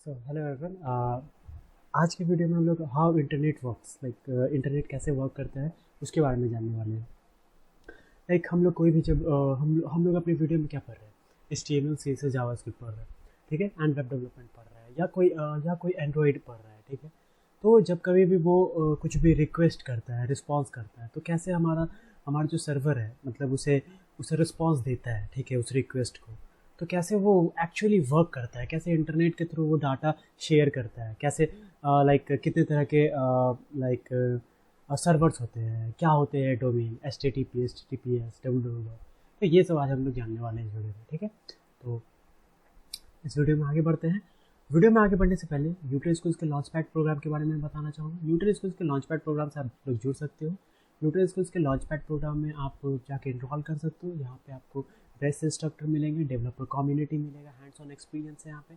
Hello everyone. आज की video में हम लोग हाउ इंटरनेट वर्क्स इंटरनेट कैसे वर्क करता है उसके बारे में जानने वाले हैं। हम लोग कोई भी जब हम लोग अपनी वीडियो में क्या पढ़ रहे हैं, HTML CSS जावास्क्रिप्ट पढ़ रहे हैं, ठीक है, एंड वेब डेवलपमेंट पढ़ रहा है या कोई एंड्रॉइड पढ़ रहा है, ठीक है। तो जब कभी भी वो कुछ भी रिक्वेस्ट करता है, रिस्पॉन्स करता है, तो कैसे हमारा हमारा जो सर्वर है मतलब उसे उसे रिस्पॉन्स देता है, ठीक है, उस रिक्वेस्ट को। तो कैसे वो एक्चुअली वर्क करता है, कैसे इंटरनेट के थ्रू वो डाटा शेयर करता है, कैसे कितने तरह के सर्वर्स होते हैं, क्या होते हैं डोमेन, HTTP HTTPS www। तो ये सब आज हम लोग जानने वाले हैं इस वीडियो में, ठीक है। तो इस वीडियो में आगे बढ़ते हैं। वीडियो में आगे बढ़ने से पहले न्यूट्रल स्कूल्स के लॉन्च पैड प्रोग्राम के बारे में बताना चाहूँगा। न्यूट्रल स्कूल्स के लॉन्च पैड प्रोग्राम से आप लोग जुड़ सकते हो। न्यूट्रल स्कूल्स के लॉन्च पैड प्रोग्राम में आप जाके इनरोल कर सकते हो। यहाँ पे आपको बेस्ट इंस्ट्रक्टर मिलेंगे, डेवलपर कम्युनिटी मिलेगा, हैंड्स ऑन एक्सपीरियंस है यहाँ पे,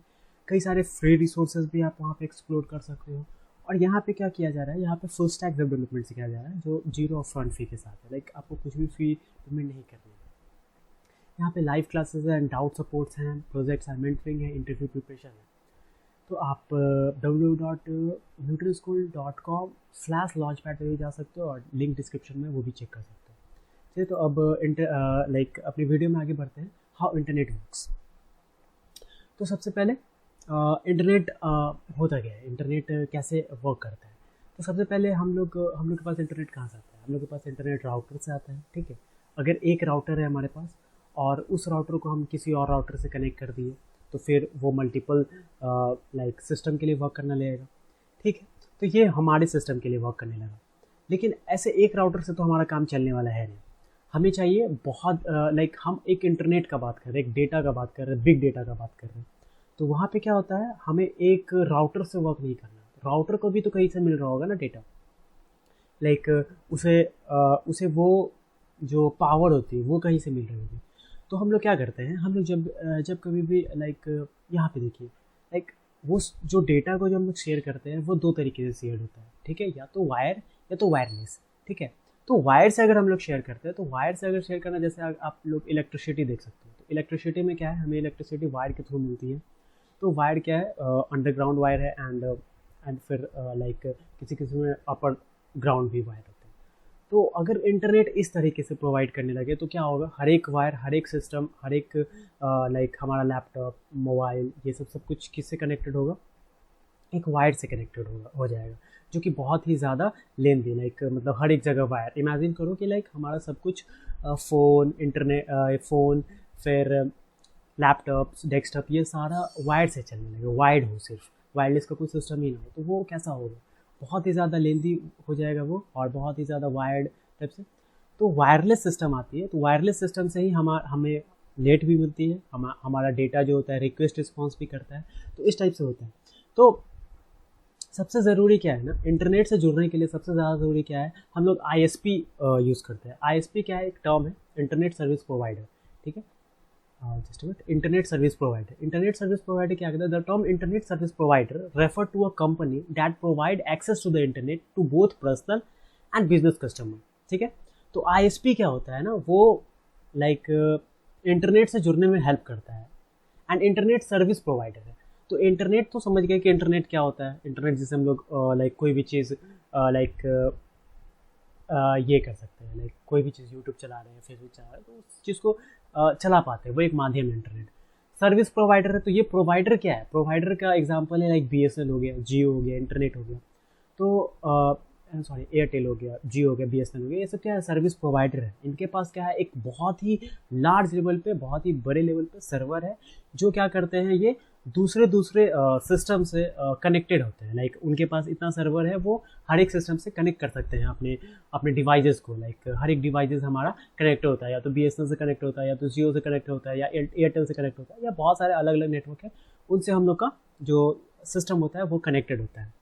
कई सारे फ्री रिसोर्सेज भी आप वहाँ पे एक्सप्लोर कर सकते हो। और यहाँ पे क्या किया जा रहा है, यहाँ पे फुल स्टैक वेब डेवलपमेंट सिखाया जा रहा है जो 0 अपफ्रंट फी के साथ है। आपको कुछ भी फी पेमेंट नहीं करनी है। यहाँ पे लाइव क्लासेस हैं, डाउट सपोर्ट्स हैं, प्रोजेक्ट्स हैं, मेंटरिंग है, इंटरव्यू प्रिपरेशन है। तो आप www.nutrischool.com/launchpad पे भी जा सकते हो और लिंक डिस्क्रिप्शन में वो भी चेक कर सकते हो। चलिए, तो अब अपनी वीडियो में आगे बढ़ते हैं। How internet works. तो सबसे पहले इंटरनेट होता क्या है, इंटरनेट कैसे वर्क करता है। तो सबसे पहले हम लोग के पास इंटरनेट कहाँ से आता है, हम लोग के पास इंटरनेट राउटर से आता है, ठीक है। अगर एक राउटर है हमारे पास और उस राउटर को हम किसी और राउटर से कनेक्ट कर दिए तो फिर वो मल्टीपल सिस्टम के लिए वर्क करना लगेगा, ठीक है। तो ये हमारे सिस्टम के लिए वर्क करने लगा। लेकिन ऐसे एक राउटर से तो हमारा काम चलने वाला है नहीं। हमें चाहिए बहुत हम एक इंटरनेट का बात कर रहे हैं, एक डेटा का बात कर रहे हैं, बिग डेटा का बात कर रहे हैं। तो वहाँ पे क्या होता है, हमें एक राउटर से वर्क नहीं करना। राउटर को भी तो कहीं से मिल रहा होगा ना डेटा। उसे वो जो पावर होती है वो कहीं से मिल रही होगी। तो हम लोग क्या करते हैं, हम लोग जब कभी भी यहाँ पे देखिए, वो जो डेटा को जो हम लोग शेयर करते हैं वो दो तरीके से शेयर होता है, ठीक है, या तो वायर या तो वायरलेस, ठीक है। तो वायर से अगर हम लोग शेयर करते हैं, तो वायर से अगर शेयर करना, जैसे आप लोग इलेक्ट्रिसिटी देख सकते हो, तो इलेक्ट्रिसिटी में क्या है, हमें इलेक्ट्रिसिटी वायर के थ्रू मिलती है। तो वायर क्या है, अंडरग्राउंड वायर है, एंड फिर किसी किसी में अपर ग्राउंड भी वायर होते हैं। तो अगर इंटरनेट इस तरीके से प्रोवाइड करने लगे तो क्या होगा, हर एक वायर, हर एक सिस्टम, हर एक हमारा लैपटॉप, मोबाइल, ये सब कुछ किससे कनेक्टेड होगा, एक वायर से कनेक्टेड हो जाएगा, जो कि बहुत ही ज़्यादा लेंदी, मतलब हर एक जगह वायर। इमेजिन करो कि हमारा सब कुछ फ़ोन, फ़ोन, फिर लैपटॉप्स, डेस्कटॉप, ये सारा वायर से चलने लगे, वायर्ड हो, सिर्फ वायरलेस का कोई सिस्टम ही ना हो, तो वो कैसा होगा, बहुत ही ज़्यादा लेंदी हो जाएगा वो, और बहुत ही ज़्यादा वायर्ड टाइप से। तो वायरलेस सिस्टम आती है, तो वायरलेस सिस्टम से ही हमें नेट भी मिलती है, हमारा डेटा जो होता है रिक्वेस्ट रिस्पॉन्स भी करता है, तो इस टाइप से होता है। तो सबसे ज़रूरी क्या है ना, इंटरनेट से जुड़ने के लिए सबसे ज़्यादा ज़रूरी क्या है, हम लोग ISP यूज़ करते हैं। ISP क्या है, एक टर्म है, इंटरनेट सर्विस प्रोवाइडर, ठीक है। Just minute, internet service provider. Internet service provider क्या कहता है, the term internet service provider refer to a company that provide access to the internet to both personal and business customer, ठीक है। तो ISP क्या होता है ना, वो इंटरनेट से जुड़ने में हेल्प करता है, एंड इंटरनेट सर्विस प्रोवाइडर है। तो इंटरनेट तो समझ गए कि इंटरनेट क्या होता है। इंटरनेट जिसे हम लोग कोई भी चीज़ ये कर सकते हैं, कोई भी चीज़ यूट्यूब चला रहे हैं, फेसबुक चला रहे हैं, तो उस चीज़ को चला पाते हैं, वो एक माध्यम है इंटरनेट। सर्विस प्रोवाइडर है, तो ये प्रोवाइडर क्या है, प्रोवाइडर का एग्जांपल है BSNL हो गया, जियो हो गया, इंटरनेट हो गया, तो एयरटेल हो गया, जियो हो गया, BSNL हो गया, ये सब क्या है, सर्विस प्रोवाइडर है। इनके पास क्या है, एक बहुत ही लार्ज लेवल पे, बहुत ही बड़े लेवल पे सर्वर है, जो क्या करते हैं, ये दूसरे सिस्टम से कनेक्टेड होते हैं। उनके पास इतना सर्वर है, वो हर एक सिस्टम से कनेक्ट कर सकते हैं अपने डिवाइसेस को। हर एक डिवाइसेस हमारा कनेक्ट होता है, या तो BSNL से कनेक्ट होता है, या तो जियो से कनेक्ट होता है, या एयरटेल से कनेक्ट होता है, या बहुत सारे अलग अलग नेटवर्क है, उनसे हम लोग का जो सिस्टम होता है वो कनेक्टेड होता है।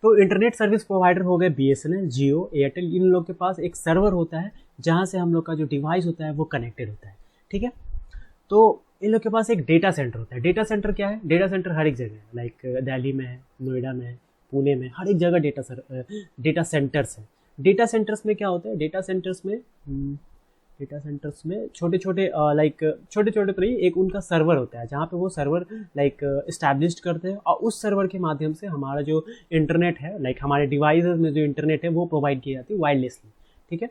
तो इंटरनेट सर्विस प्रोवाइडर हो गए BSNL, जियो, एयरटेल, इन लोग के पास एक सर्वर होता है जहाँ से हम लोग का जो डिवाइस होता है वो कनेक्टेड होता है, ठीक है। तो इन लोग के पास एक डेटा सेंटर होता है। डेटा सेंटर क्या है, डेटा सेंटर हर एक जगह है, दिल्ली में है, नोएडा में है, पुणे में, हर एक जगह डेटा सेंटर्स है। डेटा सेंटर्स में क्या होता है, डेटा सेंटर्स में डेटा सेंटर्स में छोटे छोटे लाइक छोटे छोटे तो नहीं, एक उनका सर्वर होता है जहाँ पे वो सर्वर लाइक इस्टेब्लिश करते हैं, और उस सर्वर के माध्यम से हमारा जो इंटरनेट है, लाइक हमारे डिवाइसेस में जो इंटरनेट है वो प्रोवाइड की जाती है वायरलेसली, ठीक है।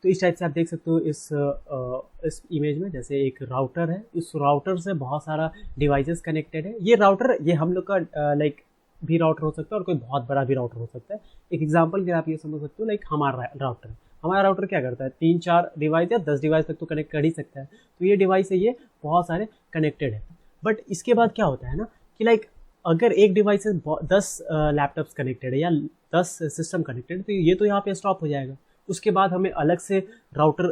तो इस टाइप से आप देख सकते हो इस इमेज में, जैसे एक राउटर है, इस राउटर से बहुत सारा डिवाइसेस कनेक्टेड है। ये राउटर, ये हम लोग का लाइक भी राउटर हो सकता है और कोई बहुत बड़ा भी राउटर हो सकता है। एक एग्जांपल के आप ये समझ सकते हो, लाइक हमारा राउटर क्या करता है, 3-4 डिवाइस या 10 डिवाइस तक तो कनेक्ट कर ही सकता है। तो ये डिवाइस है, ये बहुत सारे कनेक्टेड है। बट इसके बाद क्या होता है ना कि लाइक अगर एक डिवाइस से 10 लैपटॉप्स कनेक्टेड है या 10 सिस्टम कनेक्टेड है, तो ये तो यहाँ पे स्टॉप हो जाएगा। उसके बाद हमें अलग से राउटर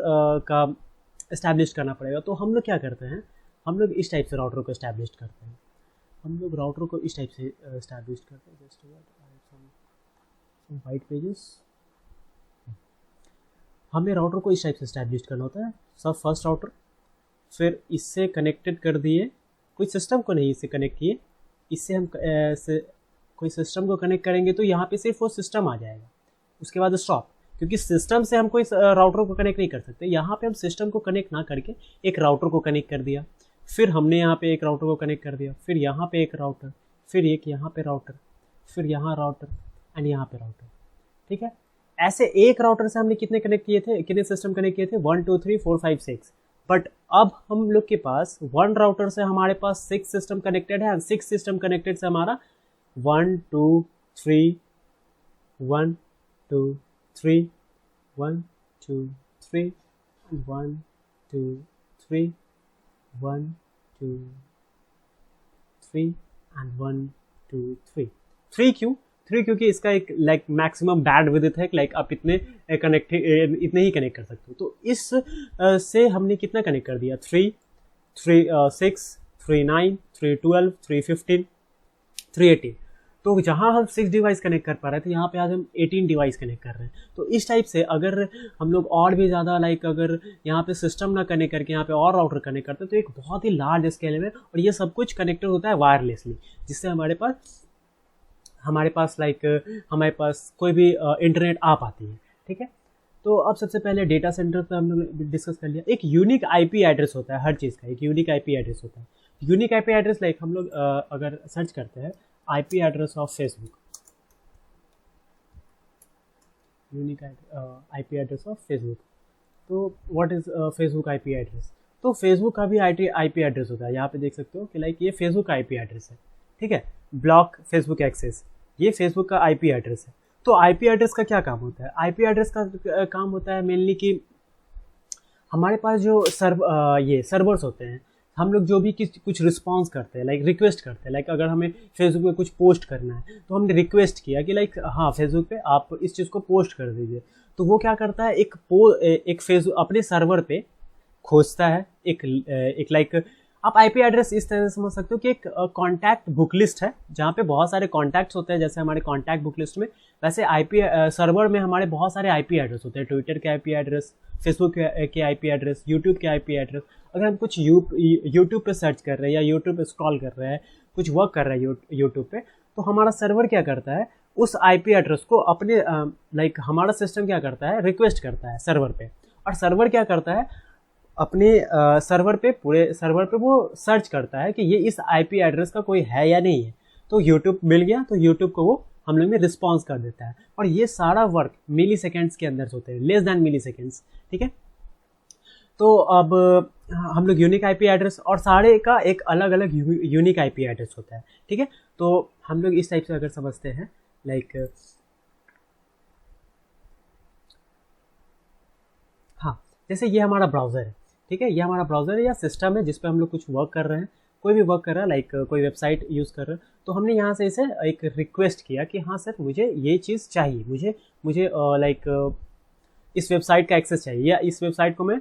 का इस्टेब्लिश करना पड़ेगा। तो हम लोग क्या करते हैं, हम लोग इस टाइप से राउटर को इस्टेब्लिश करते हैं। हम लोग राउटर को इस टाइप से इस्टेब्लिश करते हैं। जस्ट वाइट पेजेस, हमें राउटर को इस टाइप से इस्टेब्लिश करना होता है। सब फर्स्ट राउटर, फिर इससे कनेक्टेड कर दिए, कोई सिस्टम को नहीं इससे कनेक्ट किए, इससे हम कोई सिस्टम को कनेक्ट करेंगे तो यहाँ पे सिर्फ वो सिस्टम आ जाएगा। उसके बाद स्टॉप, क्योंकि सिस्टम से हम कोई राउटर को कनेक्ट नहीं कर सकते। यहाँ पे हम सिस्टम को कनेक्ट ना करके एक राउटर को कनेक्ट कर दिया, फिर हमने यहाँ पे एक राउटर को कनेक्ट कर दिया, फिर यहाँ पे एक राउटर, फिर एक यहाँ पे राउटर, फिर यहाँ राउटर एंड यहाँ पे राउटर, ठीक है। ऐसे एक राउटर से हमने कितने कनेक्ट किए थे, कितने सिस्टम कनेक्ट किए थे, 1 2 3 4 5 6। बट अब हम लोग के पास 1 राउटर से हमारे पास 6 सिस्टम कनेक्टेड है, 6 सिस्टम कनेक्टेड से हमारा 1 2 3 1 2 3 1 2 3 1 2 3 1 2 3 एंड 1 2 3। 3 क्यों? 3 क्योंकि इसका एक लाइक मैक्सिमम बैंडविड्थ है, लाइक आप इतने ही कनेक्ट कर सकते हो। तो इस से हमने कितना कनेक्ट कर दिया, 3 6 3 9 3 12 3 15 3 18। तो जहाँ हम 6 डिवाइस कनेक्ट कर पा रहे थे, यहाँ पे आज हम 18 डिवाइस कनेक्ट कर रहे हैं। तो इस टाइप से अगर हम लोग और भी ज़्यादा लाइक अगर यहाँ पे सिस्टम ना कनेक्ट करके यहाँ पे और राउटर कनेक्ट करते हैं, तो एक बहुत ही लार्ज स्केल में, और ये सब कुछ कनेक्टेड होता है वायरलेसली, जिससे हमारे पास कोई भी इंटरनेट आ पाती है, ठीक है। तो अब सबसे पहले डेटा सेंटर पर हम लोग डिस्कस कर लिया। एक यूनिक आईपी एड्रेस होता है, हर चीज़ का एक यूनिक आईपी एड्रेस होता है। यूनिक आईपी एड्रेस लाइक हम लोग अगर सर्च करते हैं IP address of Facebook, unique IP address of Facebook, तो what is Facebook IP address. तो फेसबुक का भी आईपी एड्रेस होता है। यहाँ पे देख सकते हो कि लाइक ये फेसबुक का आईपी एड्रेस है, ठीक है। ब्लॉक फेसबुक एक्सेस, ये फेसबुक का आईपी एड्रेस है। तो आईपी एड्रेस का क्या काम होता है, आईपी एड्रेस का काम होता है मेनली कि हमारे पास जो ये सर्वर्स होते हैं, हम लोग जो भी कुछ रिस्पॉन्स करते हैं, लाइक रिक्वेस्ट करते हैं, लाइक अगर हमें फेसबुक पे कुछ पोस्ट करना है तो हमने रिक्वेस्ट किया कि लाइक हाँ फेसबुक पे आप इस चीज़ को पोस्ट कर दीजिए। तो वो क्या करता है, एक फेसबुक अपने सर्वर पे खोजता है, एक लाइक आप आईपी एड्रेस इस तरह से समझ सकते हो कि एक कॉन्टैक्ट बुक लिस्ट है जहाँ पे बहुत सारे कॉन्टैक्ट्स होते हैं, जैसे हमारे कॉन्टैक्ट बुक लिस्ट में, वैसे आईपी सर्वर में हमारे बहुत सारे आईपी एड्रेस होते हैं। ट्विटर के आईपी एड्रेस, फेसबुक के आईपी एड्रेस, यूट्यूब के आईपी एड्रेस। अगर हम कुछ यूट्यूब पे सर्च कर रहे हैं या यूट्यूब पे स्क्रॉल कर रहे हैं, कुछ वर्क कर रहे हैं यूट्यूब पे, तो हमारा सर्वर क्या करता है, उस आईपी एड्रेस को अपने लाइक हमारा सिस्टम क्या करता है, रिक्वेस्ट करता है सर्वर पे, और सर्वर क्या करता है, अपने सर्वर पे पूरे सर्वर पे वो सर्च करता है कि ये इस आईपी एड्रेस का कोई है या नहीं है। तो यूट्यूब मिल गया तो यूट्यूब को वो हम लोग में रिस्पॉन्स कर देता है, और ये सारा वर्क मिली सेकेंड्स के अंदर होते हैं, लेस दैन मिली सेकेंड्स, ठीक है। तो अब हम लोग यूनिक आईपी एड्रेस, और सारे का एक अलग अलग यूनिक आईपी एड्रेस होता है, ठीक है। तो हम लोग इस टाइप से अगर समझते हैं, लाइक हाँ, जैसे ये हमारा ब्राउज़र है, ठीक है, ये हमारा ब्राउज़र है या सिस्टम है जिस पे हम लोग कुछ वर्क कर रहे हैं, कोई भी वर्क कर रहा है, लाइक कोई वेबसाइट यूज़ कर रहे हैं, तो हमने यहाँ से इसे एक रिक्वेस्ट किया कि हाँ सर मुझे ये चीज़ चाहिए, मुझे लाइक इस वेबसाइट का एक्सेस चाहिए, या इस वेबसाइट को मैं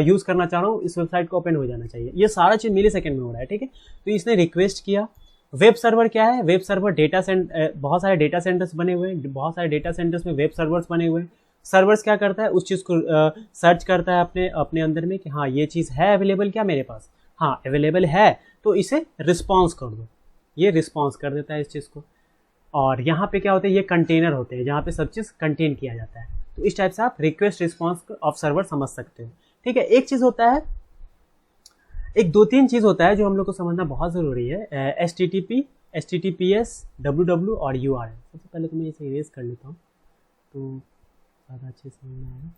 यूज़ करना चाह रहा हूँ, इस वेबसाइट को ओपन हो जाना चाहिए। ये सारा चीज़ मिली सेकेंड में हो रहा है, ठीक है। तो इसने रिक्वेस्ट किया। वेब सर्वर क्या है, वेब सर्वर बहुत सारे डेटा सेंटर्स बने हुए हैं, बहुत सारे डेटा सेंटर्स में वेब सर्वर्स बने हुए हैं। सर्वर्स क्या करता है, उस चीज़ को सर्च करता है अपने अंदर में कि हाँ ये चीज़ है अवेलेबल क्या मेरे पास, हाँ अवेलेबल है, तो इसे रिस्पॉन्स कर दो, ये रिस्पॉन्स कर देता है इस चीज़ को। और यहाँ पे क्या होता है, ये कंटेनर होते हैं जहाँ पे सब चीज़ कंटेन किया जाता है। तो इस टाइप से आप रिक्वेस्ट रिस्पॉन्स ऑफ सर्वर समझ सकते हो। ठीक है, एक चीज़ होता है, एक 2-3 चीज़ होता है जो हम लोग को समझना बहुत ज़रूरी है, HTTP, HTTPS, WW और URL। सबसे पहले तो मैं इसे इरेज कर लेता हूँ तो ज़्यादा अच्छे से समझ में आएगा।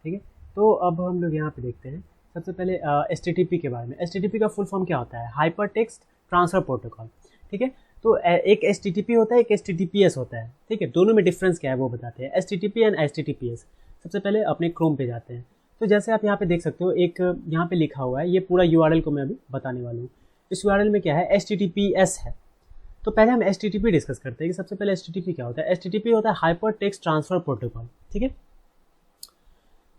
ठीक है, तो अब हम लोग यहाँ पे देखते हैं सबसे पहले HTTP के बारे में। HTTP का फुल फॉर्म क्या होता है? Hyper text transfer protocol. ठीक है, तो एक HTTP होता है, एक HTTPS होता है। ठीक है, दोनों में डिफरेंस क्या है वो बताते हैं, HTTP एंड HTTPS। सबसे पहले अपने क्रोम पे जाते हैं, तो जैसे आप यहाँ पे देख सकते हो, एक यहाँ पे लिखा हुआ है, ये पूरा URL को मैं अभी बताने वाला हूँ। इस URL में क्या है, HTTPS है। तो पहले हम HTTP डिस्कस करते हैं कि सबसे पहले HTTP क्या होता है। HTTP होता है हाइपर टेक्स्ट ट्रांसफर प्रोटोकॉल। ठीक है,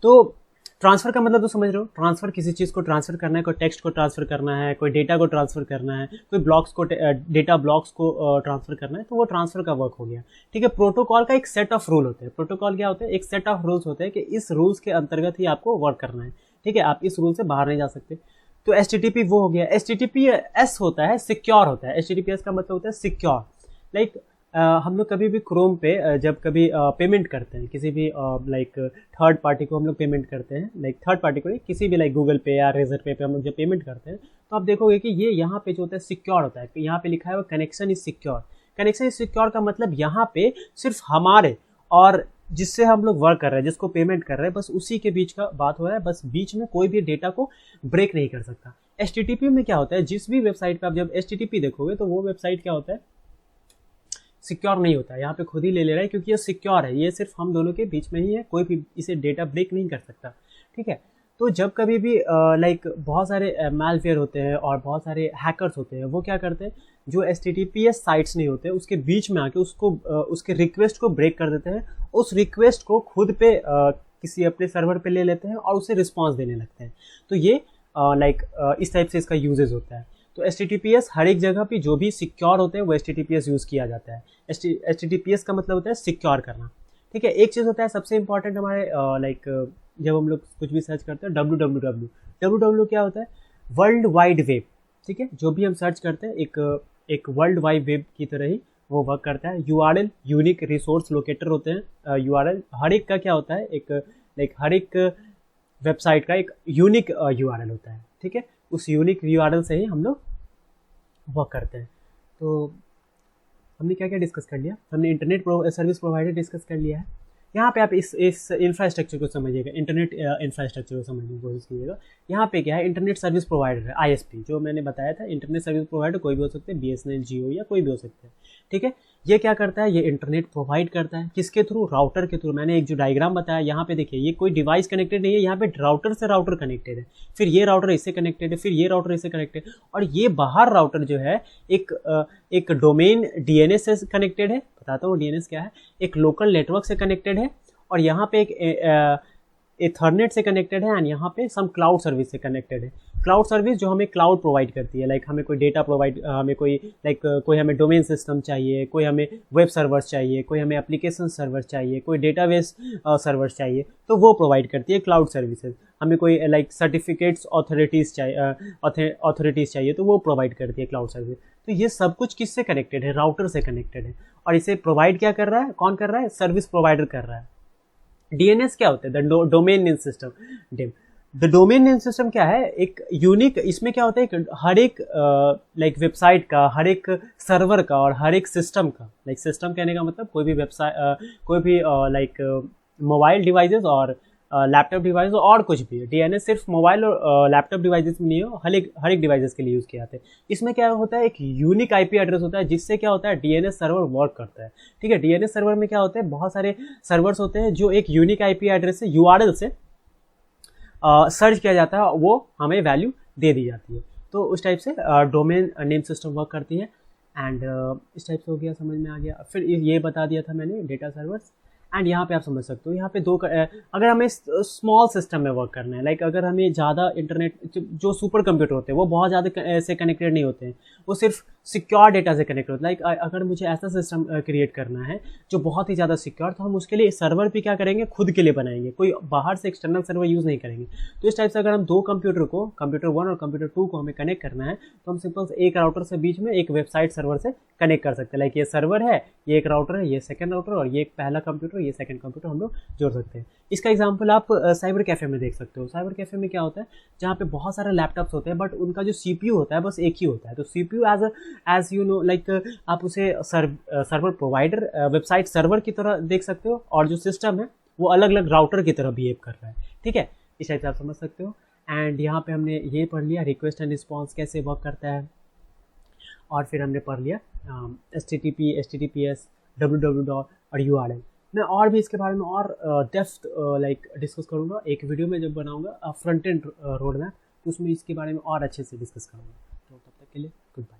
तो ट्रांसफर का मतलब तो समझ रहे हो, ट्रांसफर किसी चीज़ को ट्रांसफर करना है, कोई टेक्स्ट को ट्रांसफर करना है, कोई डेटा को ट्रांसफर करना है, कोई ब्लॉक्स को डेटा ब्लॉक्स को ट्रांसफर करना है, तो वो ट्रांसफर का वर्क हो गया। ठीक है, प्रोटोकॉल का एक सेट ऑफ रूल होते हैं। प्रोटोकॉल क्या होता है, एक सेट ऑफ रूल्स होते हैं कि इस रूल्स के अंतर्गत ही आपको वर्क करना है। ठीक है, आप इस रूल से बाहर नहीं जा सकते। तो HTTP वो हो गया। HTTPS होता है सिक्योर होता है। HTTPS का मतलब होता है सिक्योर। लाइक हम लोग कभी भी क्रोम पे जब कभी पेमेंट करते हैं किसी भी लाइक थर्ड पार्टी को हम लोग पेमेंट करते हैं, लाइक थर्ड पार्टी को नहीं, किसी भी लाइक गूगल पे या रेजर पे हम लोग जब पेमेंट करते हैं, तो आप देखोगे कि ये यहाँ पे जो होता है सिक्योर होता है। यहाँ पे लिखा है वो connection is secure. Connection is secure का मतलब यहाँ पे सिर्फ हमारे और जिससे हम लोग वर्क कर रहे हैं, जिसको पेमेंट कर रहे हैं, बस उसी के बीच का बात हो रहा है। बस बीच में कोई भी डेटा को ब्रेक नहीं कर सकता। HTTP में क्या होता है, जिस भी वेबसाइट पे आप जब HTTP देखोगे तो वो वेबसाइट क्या होता है, सिक्योर नहीं होता है। यहाँ पे खुद ही ले ले रहा है क्योंकि ये सिक्योर है, ये सिर्फ हम दोनों के बीच में ही है, कोई भी इसे डेटा ब्रेक नहीं कर सकता। ठीक है, तो जब कभी भी लाइक बहुत सारे मैलवेयर होते हैं और बहुत सारे हैकर्स होते हैं, वो क्या करते हैं, जो HTTPS साइट्स नहीं होते उसके बीच में आके उसको उसके रिक्वेस्ट को ब्रेक कर देते हैं, उस रिक्वेस्ट को खुद पे किसी अपने सर्वर पे ले लेते हैं और उसे रिस्पॉन्स देने लगते हैं। तो ये लाइक इस टाइप से इसका यूजेज होता है। तो HTTPS हर एक जगह पे जो भी सिक्योर होते हैं वो HTTPS यूज़ किया जाता है। HTTPS का मतलब होता है सिक्योर करना। ठीक है, एक चीज़ होता है सबसे इंपॉर्टेंट हमारे लाइक जब हम लोग कुछ भी सर्च करते हैं, www। www क्या होता है, वर्ल्ड वाइड वेब। ठीक है, जो भी हम सर्च करते हैं एक वर्ल्ड वाइड वेब की तरह ही वो वर्क करता है। URL यूनिक रिसोर्स लोकेटर होते हैं। URL हर एक का क्या होता है, एक लाइक हर एक वेबसाइट का एक यूनिक URL होता है। ठीक है, उस यूनिक URL से ही हम लोग वर्क करते हैं। तो हमने क्या क्या डिस्कस कर लिया, हमने इंटरनेट सर्विस प्रोवाइडर डिस्कस कर लिया है। यहाँ पे आप इस इंफ्रास्ट्रक्चर को समझिएगा, इंटरनेट इंफ्रास्ट्रक्चर को समझने की कोशिश कीजिएगा। यहाँ पे क्या है, इंटरनेट सर्विस प्रोवाइडर है, ISP, जो मैंने बताया था। इंटरनेट सर्विस प्रोवाइडर कोई भी हो सकते हैं, BSNL, जियो या कोई भी हो सकते हैं। ठीक है, ये क्या करता है, ये इंटरनेट प्रोवाइड करता है। किसके थ्रू, राउटर के थ्रू। मैंने एक जो डायग्राम बताया यहाँ पे देखिए, ये कोई डिवाइस कनेक्टेड नहीं है, यहाँ पे राउटर से राउटर कनेक्टेड है, फिर ये राउटर इससे कनेक्टेड है, फिर ये राउटर इससे कनेक्टेड है, और ये बाहर राउटर जो है एक डोमेन DNS से कनेक्टेड है। बताता हूँ DNS क्या है, एक लोकल नेटवर्क से कनेक्टेड है, और यहाँ पे एक एथरनेट से कनेक्टेड है, एंड यहाँ पे सम क्लाउड सर्विस से कनेक्टेड है। क्लाउड सर्विस जो हमें क्लाउड प्रोवाइड करती है, लाइक हमें कोई डेटा प्रोवाइड, हमें कोई लाइक कोई हमें डोमेन सिस्टम चाहिए, कोई हमें वेब सर्वर्स चाहिए, कोई हमें एप्लीकेशन सर्वर चाहिए, कोई डेटाबेस सर्वर्स चाहिए, तो वो प्रोवाइड करती है क्लाउड सर्विसेज। हमें कोई लाइक सर्टिफिकेट्स ऑथोरिटीज़ चाहिए, तो वो प्रोवाइड करती है क्लाउड सर्विस। तो ये सब कुछ किससे कनेक्टेड है, राउटर से कनेक्टेड है, और इसे प्रोवाइड क्या कर रहा है, कौन कर रहा है, सर्विस प्रोवाइडर कर रहा है। DNS क्या होता है, the domain name system, dim. The domain name system क्या है, एक यूनिक, इसमें क्या होता है, हर एक लाइक वेबसाइट का, हर एक सर्वर का और हर एक सिस्टम का, लाइक सिस्टम कहने का मतलब कोई भी वेबसाइट, कोई भी लाइक मोबाइल डिवाइसेस और लैपटॉप डिवाइस और कुछ भी। DNS सिर्फ मोबाइल और लैपटॉप डिवाइसेस में नहीं हो, हर एक डिवाइसेस के लिए यूज़ किए जाते हैं। इसमें क्या होता है, एक यूनिक IP एड्रेस होता है, जिससे क्या होता है, DNS सर्वर वर्क करता है। ठीक है, DNS सर्वर में क्या होता है, बहुत सारे सर्वर्स होते हैं जो एक यूनिक IP एड्रेस से, URL से सर्च किया जाता है, वो हमें वैल्यू दे दी जाती है। तो उस टाइप से डोमेन नेम सिस्टम वर्क करती है। एंड इस टाइप से हो गया, समझ में आ गया। फिर ये बता दिया था मैंने डेटा सर्वर्स। एंड यहाँ पे आप समझ सकते हो, यहाँ पे अगर हमें स्मॉल सिस्टम में वर्क करना है, लाइक अगर हमें ज़्यादा इंटरनेट, जो सुपर कंप्यूटर होते हैं वो बहुत ज़्यादा से कनेक्टेड नहीं होते हैं, वो सिर्फ सिक्योर डेटा से कनेक्ट होता है। लाइक अगर मुझे ऐसा सिस्टम क्रिएट करना है जो बहुत ही ज़्यादा सिक्योर, तो हम उसके लिए सर्वर भी क्या करेंगे, खुद के लिए बनाएंगे, कोई बाहर से एक्सटर्नल सर्वर यूज़ नहीं करेंगे। तो इस टाइप से अगर हम दो कंप्यूटर को, कंप्यूटर 1 और कंप्यूटर 2 को हमें कनेक्ट करना है, तो हम सिंपल से एक राउटर से बीच में एक वेबसाइट सर्वर से कनेक्ट कर सकते हैं। लाइक ये सर्वर है, ये एक राउटर है, ये सेकंड राउटर, और ये एक पहला कंप्यूटर, ये सेकंड कंप्यूटर हम लोग जोड़ सकते हैं। इसका एग्जांपल आप साइबर कैफे में देख सकते हो। साइबर कैफे में क्या होता है, जहाँ पे बहुत सारे लैपटॉप्स होते हैं, बट उनका जो सीपीयू होता है बस एक ही होता है। तो CPU as you know like आप उसे सर्वर प्रोवाइडर, वेबसाइट सर्वर की तरह देख सकते हो, और जो सिस्टम है वो अलग अलग राउटर की तरह बिहेव कर रहा है। ठीक है, इस टाइप से आप समझ सकते हो। एंड यहाँ पे हमने ये पढ़ लिया रिक्वेस्ट एंड रिस्पॉन्स कैसे वर्क करता है, और फिर हमने पढ़ लिया HTTP, HTTPS, www और URL। मैं और भी इसके बारे में और डेप्थ लाइक डिस्कस करूँगा एक वीडियो में जब बनाऊँगा फ्रंट एंड रोड मैप, तो उसमें इसके बारे में और अच्छे से डिस्कस करूँगा। तो तब तक के लिए गुड बाय।